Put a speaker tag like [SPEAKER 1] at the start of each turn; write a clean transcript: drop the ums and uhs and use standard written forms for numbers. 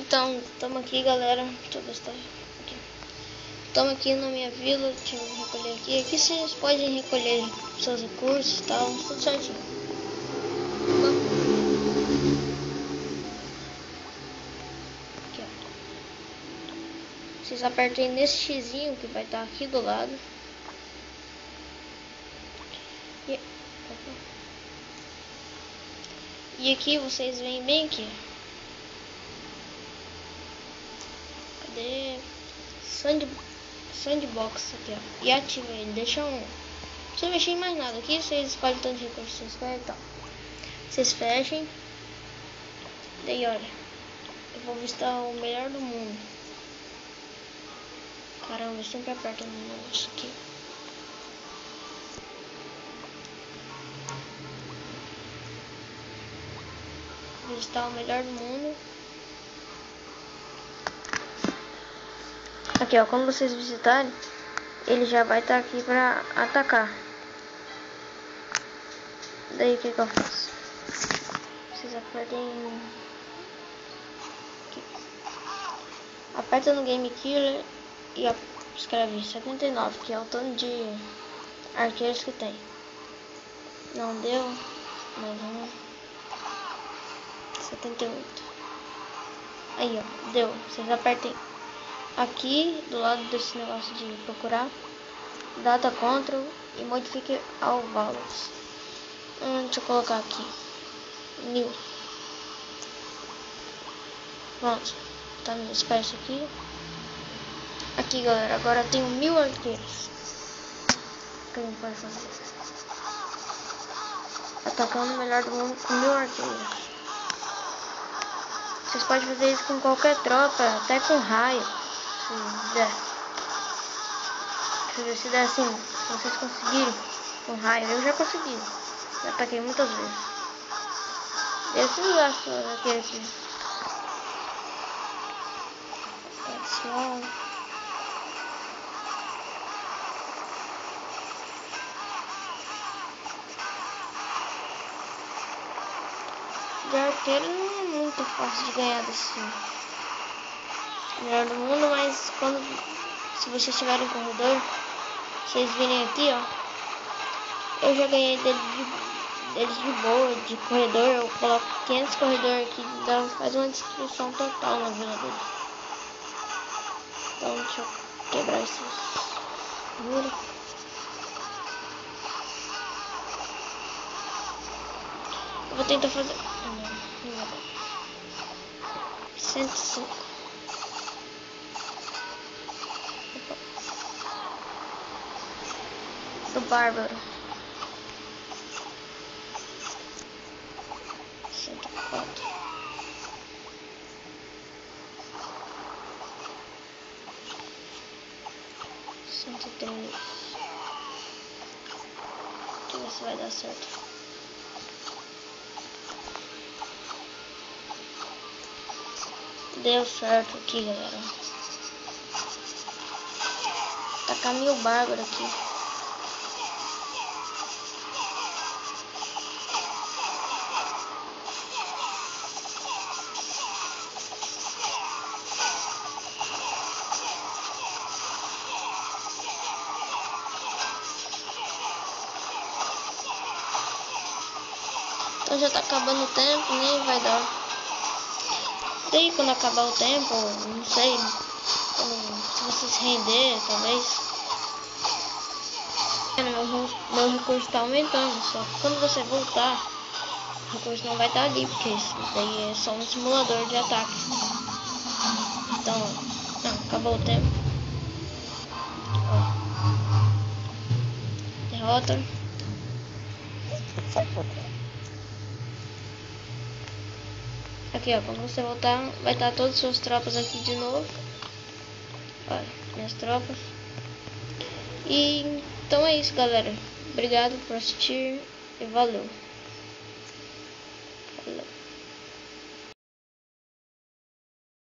[SPEAKER 1] Então, estamos aqui, galera. Deixa eu ver se tá aqui. Estamos aqui na minha vila. Deixa eu recolher aqui. Aqui vocês podem recolher seus recursos e tal, tudo certinho. Aqui, ó. Vocês apertem nesse xizinho que vai estar aqui do lado. E aqui vocês veem bem aqui. Cadê? Sandbox aqui, ó. E ativa ele. Deixa um. Não precisa mexer em mais nada. Aqui vocês escolhem tanto de recurso vocês querem e tal. Vocês fechem. Daí olha. Eu vou visitar o melhor do mundo. Caramba, eu sempre aperto no negócio aqui. Visitar o melhor do mundo. Aqui, ó, quando vocês visitarem, ele já vai estar aqui pra atacar. Daí o que eu faço? Vocês apertem aqui. Aperta no Game Killer e escreve 79, que é o tanto de arqueiros que tem. Não deu, mais um. 78. Aí, ó, deu. Vocês apertem aqui do lado desse negócio de procurar, data control e modifique ao values. Deixa eu colocar aqui 1000. Pronto, tá no espaço aqui. Aqui, galera, agora eu tenho 1000 arqueiros. O que a gente pode fazer? Atacando o melhor do mundo com 1000 arqueiros. Vocês podem fazer isso com qualquer tropa, até com raio, se der. Se der assim, se vocês conseguirem com raio, eu já consegui. Já ataquei muitas vezes. Esses gastos aqui. Pessoal. De arqueiro não é muito fácil de ganhar desse melhor do mundo, mas se vocês estiverem em corredor, vocês virem aqui, ó, eu já ganhei deles de boa, de corredor. Eu coloco 500 corredor aqui, faz uma destruição total na vila dele. Então deixa eu quebrar esses muros. Eu vou tentar fazer 105. Do bárbaro 104. Deixa eu ver se vai dar certo. Deu certo aqui, galera. Tacar 1000 bárbaro aqui. Então já tá acabando o tempo, nem vai dar. Daí quando acabar o tempo, não sei, se você se render, talvez. Meu recurso tá aumentando, só que quando você voltar, o recurso não vai estar ali, porque isso daí é só um simulador de ataque. Então, acabou o tempo. Ó. Derrota. Aqui, ó, quando você voltar, vai estar todas as suas tropas aqui de novo. Olha, minhas tropas. E então é isso, galera. Obrigado por assistir e valeu.